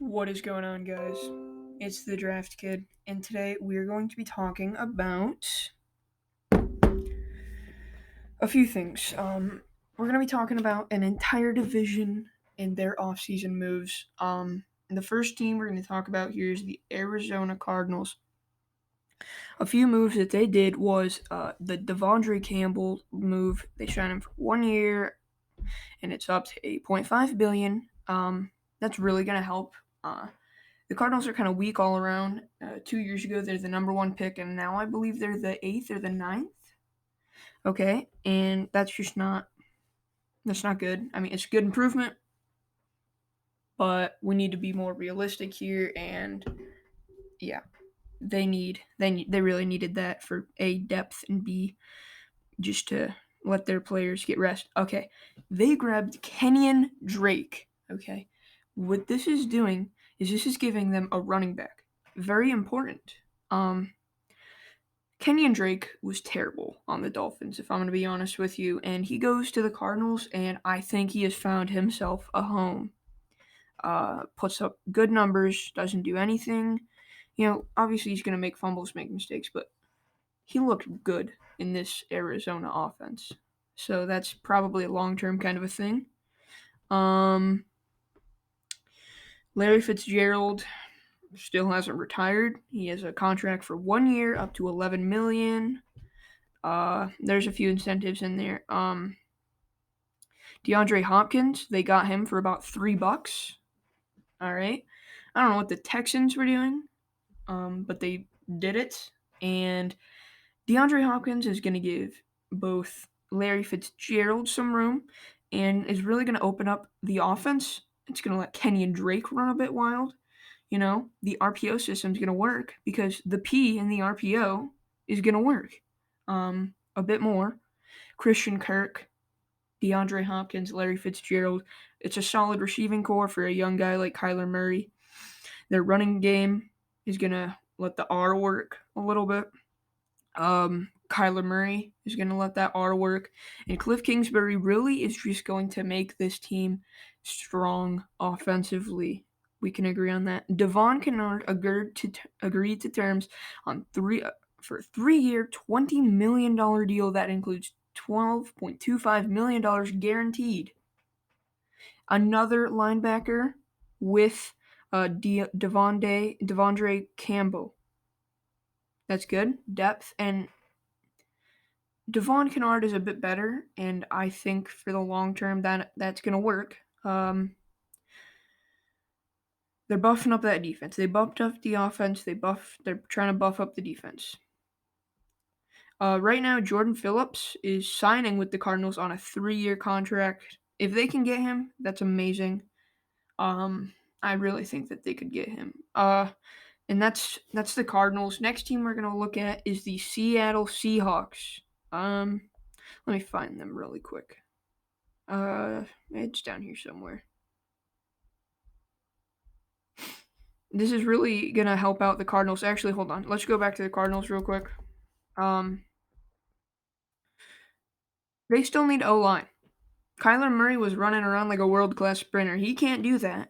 What is going on, guys? It's the Draft Kid, and today we're going to be talking about a few things. We're going to be talking about an entire division and their offseason moves. The first team we're going to talk about here is the Arizona Cardinals. A few moves that they did was the Devondre Campbell move. They signed him for 1 year, and it's up to $8.5 billion. That's really going to help. The Cardinals are kind of weak all around. 2 years ago, they're the number one pick, and now I believe they're the eighth or the ninth. Okay, and that's not good. I mean, it's a good improvement, but we need to be more realistic here. And yeah, they really needed that for A, depth, and B, just to let their players get rest. Okay, they grabbed Kenyon Drake. Okay, what this is doing is this is giving them a running back. Very important. Kenyon Drake was terrible on the Dolphins, if I'm going to be honest with you, and he goes to the Cardinals, and I think he has found himself a home. Puts up good numbers, doesn't do anything. Obviously he's going to make fumbles, make mistakes, but he looked good in this Arizona offense. So that's probably a long-term kind of a thing. Larry Fitzgerald still hasn't retired. He has a contract for 1 year, up to $11 million. There's a few incentives in there. DeAndre Hopkins, they got him for about $3. All right. I don't know what the Texans were doing, but they did it. And DeAndre Hopkins is going to give both Larry Fitzgerald some room and is really going to open up the offense. It's going to let Kenyon Drake run a bit wild. The RPO system is going to work because the P in the RPO is going to work a bit more. Christian Kirk, DeAndre Hopkins, Larry Fitzgerald. It's a solid receiving core for a young guy like Kyler Murray. Their running game is going to let the R work a little bit. Kyler Murray is going to let that R work. And Cliff Kingsbury really is just going to make this team strong offensively. We can agree on that. Devon Kennard agreed to terms on for a 3-year, $20 million deal that includes $12.25 million guaranteed. Another linebacker with Devondre Campbell. That's good. Depth. And Devon Kennard is a bit better, and I think for the long term that's going to work. They're buffing up that defense. They buffed up the offense. They're trying to buff up the defense. Right now, Jordan Phillips is signing with the Cardinals on a 3-year contract. If they can get him, that's amazing. I really think that they could get him. And that's the Cardinals. Next team we're gonna look at is the Seattle Seahawks. Let me find them really quick. It's down here somewhere. This is really gonna help out the Cardinals. Actually, hold on. Let's go back to the Cardinals real quick. They still need O-line. Kyler Murray was running around like a world-class sprinter. He can't do that.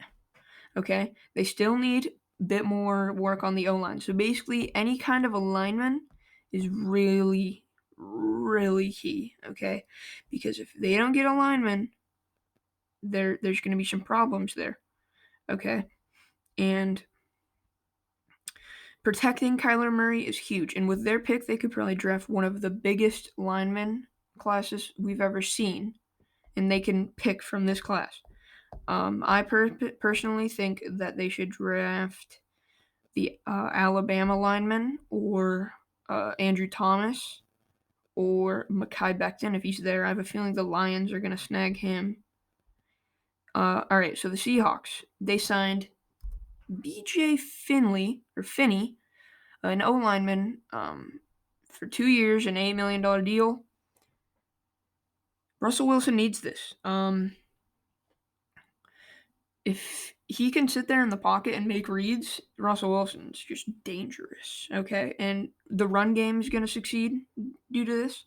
Okay? They still need a bit more work on the O-line. So basically, any kind of alignment is really, really key. Okay? Because if they don't get alignment, there's going to be some problems there. Okay? And protecting Kyler Murray is huge. And with their pick, they could probably draft one of the biggest lineman classes we've ever seen. And they can pick from this class. I personally think that they should draft the Alabama lineman or Andrew Thomas or Mekhi Becton if he's there. I have a feeling the Lions are going to snag him. All right, so the Seahawks, they signed B.J. Finney, an O lineman, for 2 years, an $8 million deal. Russell Wilson needs this. If he can sit there in the pocket and make reads, Russell Wilson's just dangerous. Okay, and the run game is going to succeed due to this.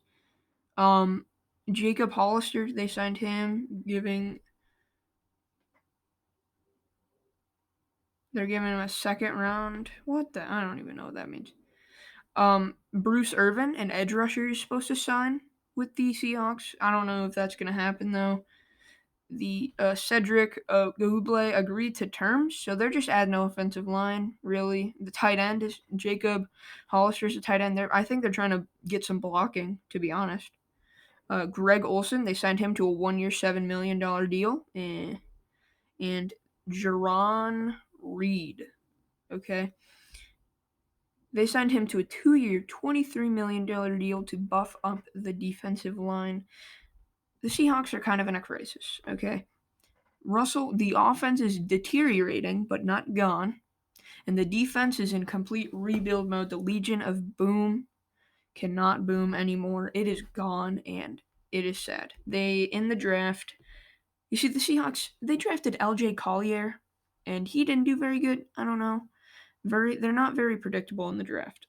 Jacob Hollister, they signed him, giving They're giving him a second round. What the? I don't even know what that means. Bruce Irvin, an edge rusher, is supposed to sign with the Seahawks. I don't know if that's going to happen, though. The Cedric Gouble agreed to terms, so they're just adding no offensive line, really. The tight end is Jacob Hollister's a tight end there. I think they're trying to get some blocking, to be honest. Greg Olson, they signed him to a 1-year, $7 million deal. And Jerron Reed, okay? They signed him to a 2-year, $23 million deal to buff up the defensive line. The Seahawks are kind of in a crisis, okay? Russell, the offense is deteriorating, but not gone. And the defense is in complete rebuild mode. The Legion of Boom cannot boom anymore. It is gone, and it is sad. In the draft, you see, the Seahawks, they drafted LJ Collier, and he didn't do very good. I don't know. They're not very predictable in the draft.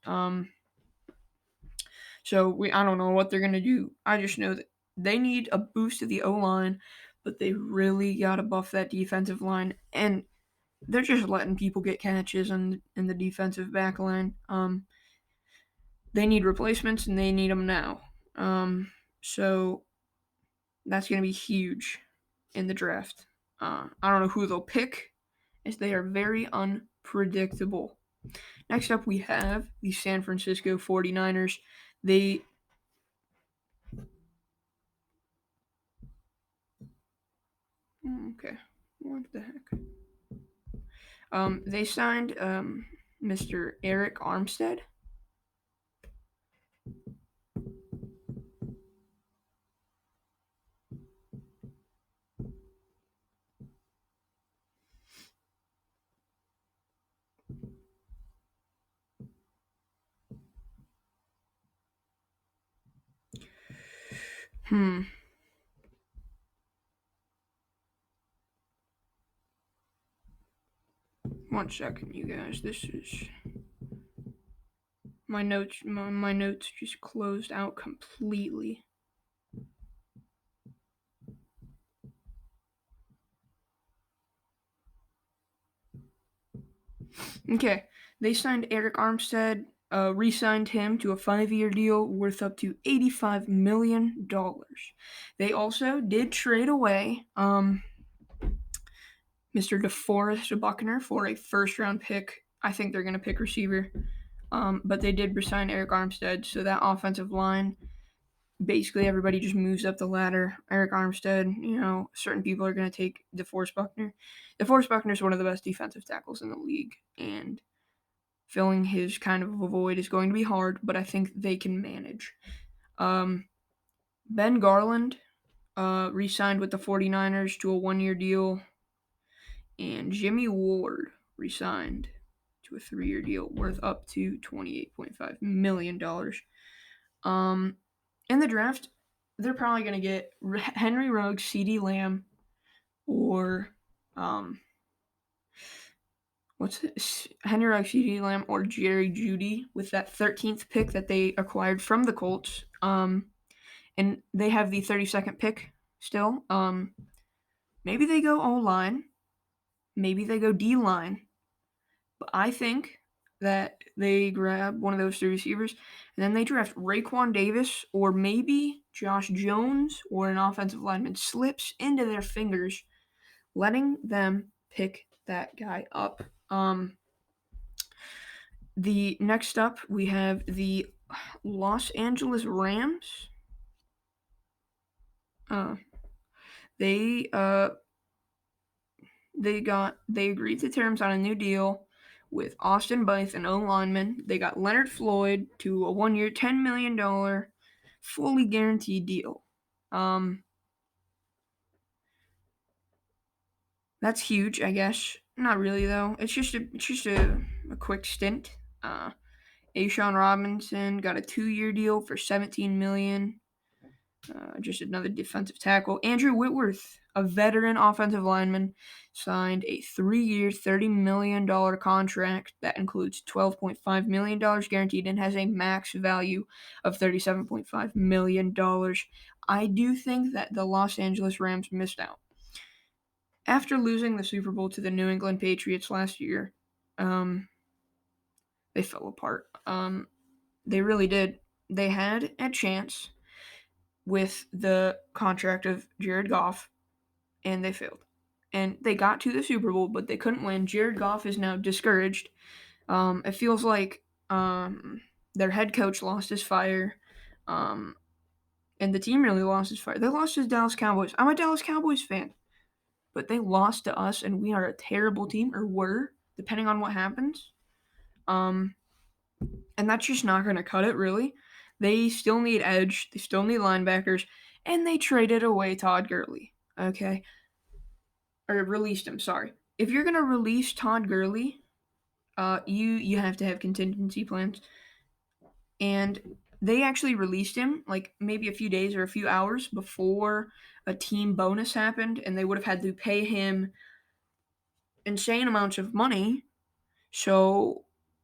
So I don't know what they're gonna do. I just know that they need a boost to the O line, but they really gotta buff that defensive line, and they're just letting people get catches in the defensive back line. They need replacements, and they need them now. So that's gonna be huge in the draft. I don't know who they'll pick, as they are very unpredictable. Next up, we have the San Francisco 49ers. Okay. What the heck? They signed Mr. Eric Armstead. One second, you guys. This is my notes. My notes just closed out completely. Okay, they signed Eric Armstead. Re-signed him to a 5-year deal worth up to $85 million. They also did trade away Mr. DeForest Buckner for a first-round pick. I think they're going to pick receiver. But they did resign Eric Armstead, so that offensive line, basically everybody just moves up the ladder. Eric Armstead, certain people are going to take DeForest Buckner. DeForest Buckner is one of the best defensive tackles in the league, and filling his kind of a void is going to be hard, but I think they can manage. Ben Garland re-signed with the 49ers to a 1-year deal, and Jimmy Ward re-signed to a 3-year deal worth up to $28.5 million. In the draft, they're probably going to get Henry Ruggs, CeeDee Lamb, or Henry Ruggs, CeeDee Lamb, or Jerry Jeudy with that 13th pick that they acquired from the Colts. And they have the 32nd pick still. Maybe they go O-line. Maybe they go D-line. But I think that they grab one of those 3 receivers, and then they draft Raekwon Davis or maybe Josh Jones or an offensive lineman slips into their fingers, letting them pick that guy up. The next up, we have the Los Angeles Rams. They agreed to terms on a new deal with Austin Blythe, an O-lineman. They got Leonard Floyd to a 1-year, $10 million fully guaranteed deal. That's huge, I guess. Not really though. It's just a quick stint. A'Shawn Robinson got a 2-year deal for $17 million. Just another defensive tackle. Andrew Whitworth, a veteran offensive lineman, signed a 3-year, $30 million contract that includes $12.5 million guaranteed and has a max value of $37.5 million. I do think that the Los Angeles Rams missed out. After losing the Super Bowl to the New England Patriots last year, um, they fell apart. They really did. They had a chance with the contract of Jared Goff, and they failed. And they got to the Super Bowl, but they couldn't win. Jared Goff is now discouraged. It feels like their head coach lost his fire, and the team really lost his fire. They lost to the Dallas Cowboys. I'm a Dallas Cowboys fan, but they lost to us, and we are a terrible team, or were, depending on what happens. Um, and that's just not going to cut it, really. They still need edge. They still need linebackers, and they traded away Todd Gurley. Okay, or released him. Sorry. If you're going to release Todd Gurley, you have to have contingency plans. And they actually released him like maybe a few days or a few hours before a team bonus happened, and they would have had to pay him insane amounts of money. So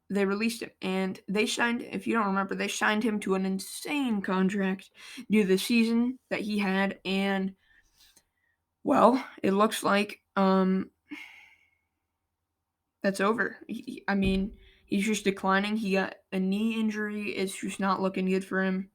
they released him, and they signed. If you don't remember, they signed him to an insane contract due to the season that he had, and well, it looks like that's over. I mean, he's just declining. He got a knee injury. It's just not looking good for him.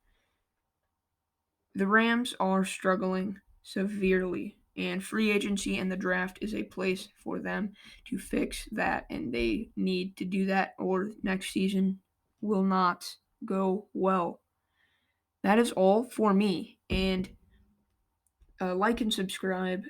The Rams are struggling severely, and free agency and the draft is a place for them to fix that, and they need to do that, or next season will not go well. That is all for me, and like and subscribe